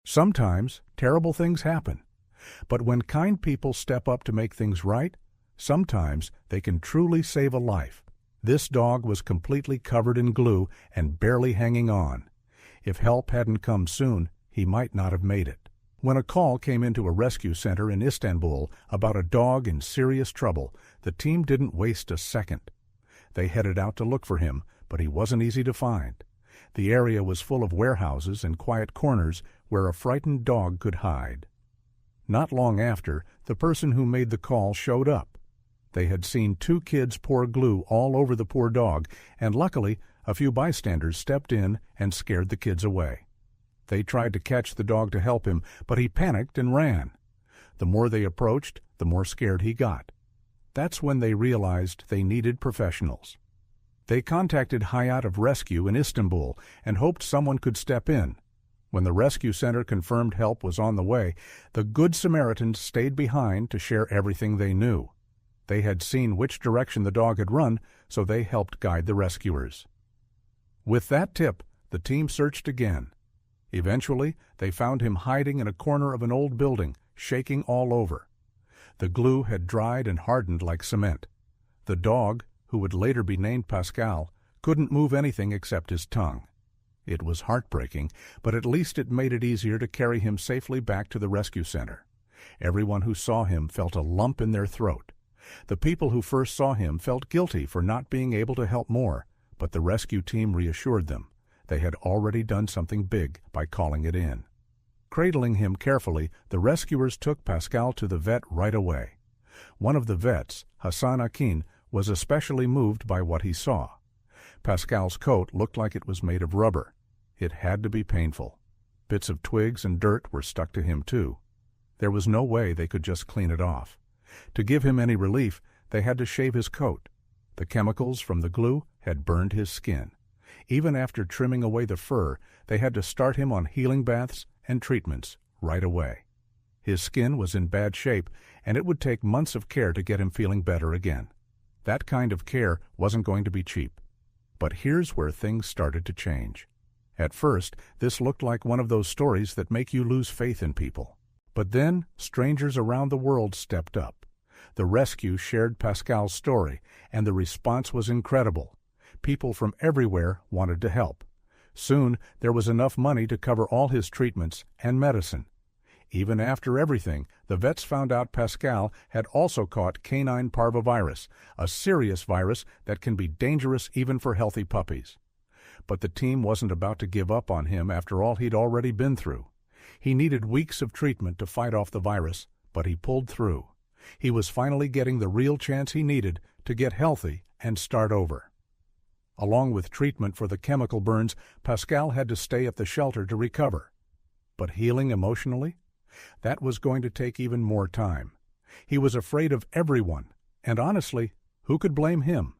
Sometimes terrible things happen, but when kind people step up to make things right, sometimes they can truly save a life. This dog was completely covered in glue and barely hanging on. If help hadn't come soon, he might not have made it. When a call came into a rescue center in Istanbul about a dog in serious trouble, the team didn't waste a second. They headed out to look for him, but he wasn't easy to find. The area was full of warehouses and quiet corners where a frightened dog could hide. Not long after, the person who made the call showed up. They had seen two kids pour glue all over the poor dog, and luckily, a few bystanders stepped in and scared the kids away. They tried to catch the dog to help him, but he panicked and ran. The more they approached, the more scared he got. That's when they realized they needed professionals. They contacted Hayat of Rescue in Istanbul and hoped someone could step in. When the rescue center confirmed help was on the way, the Good Samaritans stayed behind to share everything they knew. They had seen which direction the dog had run, so they helped guide the rescuers. With that tip, the team searched again. Eventually, they found him hiding in a corner of an old building, shaking all over. The glue had dried and hardened like cement. The dog, who would later be named Pascal, couldn't move anything except his tongue. It was heartbreaking, but at least it made it easier to carry him safely back to the rescue center. Everyone who saw him felt a lump in their throat. The people who first saw him felt guilty for not being able to help more, but the rescue team reassured them. They had already done something big by calling it in. Cradling him carefully, the rescuers took Pascal to the vet right away. One of the vets, Hassan Akin, was especially moved by what he saw. Pascal's coat looked like it was made of rubber. It had to be painful. Bits of twigs and dirt were stuck to him too. There was no way they could just clean it off. To give him any relief, they had to shave his coat. The chemicals from the glue had burned his skin. Even after trimming away the fur, they had to start him on healing baths and treatments right away. His skin was in bad shape, and it would take months of care to get him feeling better again. That kind of care wasn't going to be cheap. But here's where things started to change. At first, this looked like one of those stories that make you lose faith in people. But then, strangers around the world stepped up. The rescue shared Pascal's story, and the response was incredible. People from everywhere wanted to help. Soon, there was enough money to cover all his treatments and medicine. Even after everything, the vets found out Pascal had also caught canine parvovirus, a serious virus that can be dangerous even for healthy puppies. But the team wasn't about to give up on him after all he'd already been through. He needed weeks of treatment to fight off the virus, but he pulled through. He was finally getting the real chance he needed to get healthy and start over. Along with treatment for the chemical burns, Pascal had to stay at the shelter to recover. But healing emotionally? That was going to take even more time. He was afraid of everyone, and honestly, who could blame him?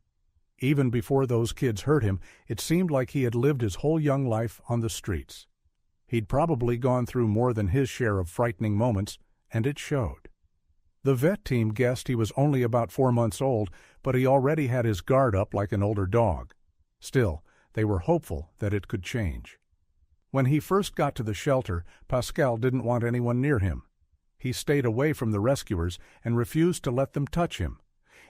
Even before those kids hurt him, it seemed like he had lived his whole young life on the streets. He'd probably gone through more than his share of frightening moments, and it showed. The vet team guessed he was only about 4 months old, but he already had his guard up like an older dog. Still, they were hopeful that it could change. When he first got to the shelter, Pascal didn't want anyone near him. He stayed away from the rescuers and refused to let them touch him.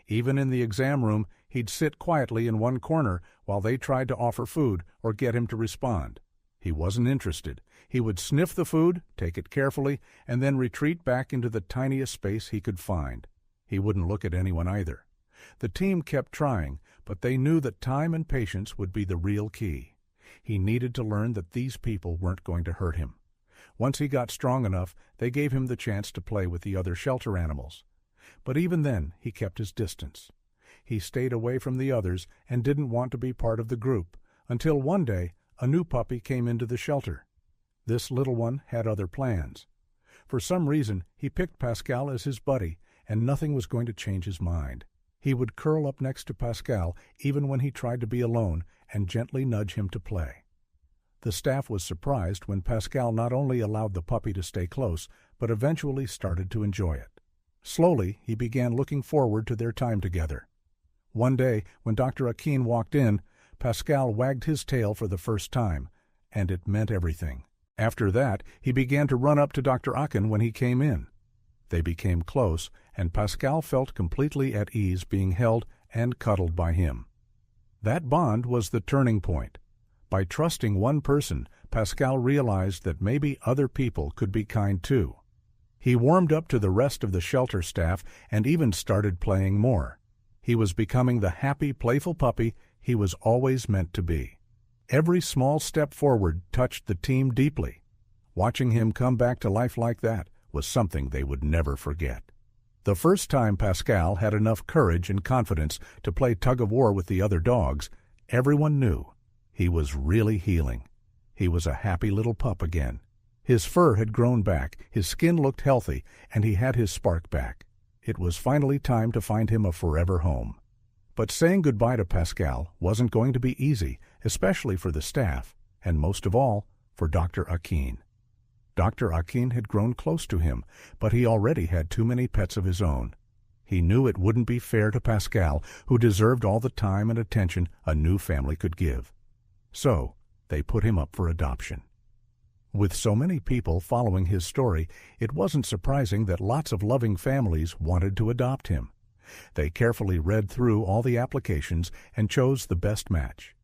Even in the exam room, he'd sit quietly in one corner while they tried to offer food or get him to respond. He wasn't interested. He would sniff the food, take it carefully, and then retreat back into the tiniest space he could find. He wouldn't look at anyone either. The team kept trying, but they knew that time and patience would be the real key. He needed to learn that these people weren't going to hurt him. Once he got strong enough, they gave him the chance to play with the other shelter animals. But even then, he kept his distance. He stayed away from the others and didn't want to be part of the group, until one day, a new puppy came into the shelter. This little one had other plans. For some reason, he picked Pascal as his buddy, and nothing was going to change his mind. He would curl up next to Pascal even when he tried to be alone and gently nudge him to play. The staff was surprised when Pascal not only allowed the puppy to stay close, but eventually started to enjoy it. Slowly, he began looking forward to their time together. One day, when Dr. Akin walked in, Pascal wagged his tail for the first time, and it meant everything. After that, he began to run up to Dr. Akin when he came in. They became close, and Pascal felt completely at ease being held and cuddled by him. That bond was the turning point. By trusting one person, Pascal realized that maybe other people could be kind too. He warmed up to the rest of the shelter staff and even started playing more. He was becoming the happy, playful puppy he was always meant to be. Every small step forward touched the team deeply. Watching him come back to life like that was something they would never forget. The first time Pascal had enough courage and confidence to play tug-of-war with the other dogs, everyone knew he was really healing. He was a happy little pup again. His fur had grown back, his skin looked healthy, and he had his spark back. It was finally time to find him a forever home. But saying goodbye to Pascal wasn't going to be easy, especially for the staff, and most of all, for Dr. Akin. Dr. Akin had grown close to him, but he already had too many pets of his own. He knew it wouldn't be fair to Pascal, who deserved all the time and attention a new family could give. So, they put him up for adoption. With so many people following his story, it wasn't surprising that lots of loving families wanted to adopt him. They carefully read through all the applications and chose the best match.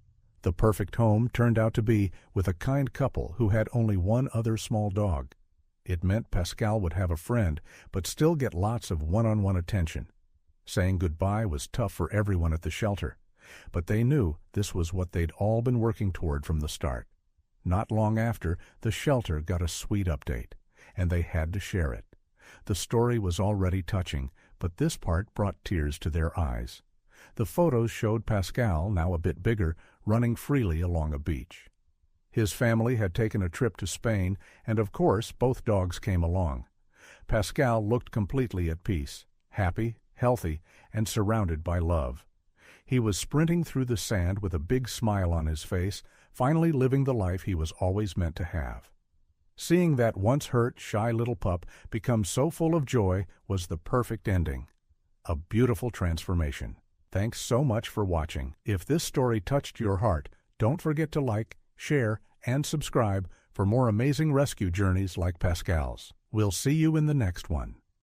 The perfect home turned out to be with a kind couple who had only one other small dog. It meant Pascal would have a friend, but still get lots of one-on-one attention. Saying goodbye was tough for everyone at the shelter, but they knew this was what they'd all been working toward from the start. Not long after, the shelter got a sweet update, and they had to share it. The story was already touching, but this part brought tears to their eyes. The photos showed Pascal, now a bit bigger, running freely along a beach. His family had taken a trip to Spain, and of course both dogs came along. Pascal looked completely at peace, happy, healthy, and surrounded by love. He was sprinting through the sand with a big smile on his face, finally living the life he was always meant to have. Seeing that once hurt, shy little pup become so full of joy was the perfect ending. A beautiful transformation. Thanks so much for watching. If this story touched your heart, don't forget to like, share, and subscribe for more amazing rescue journeys like Pascal's. We'll see you in the next one.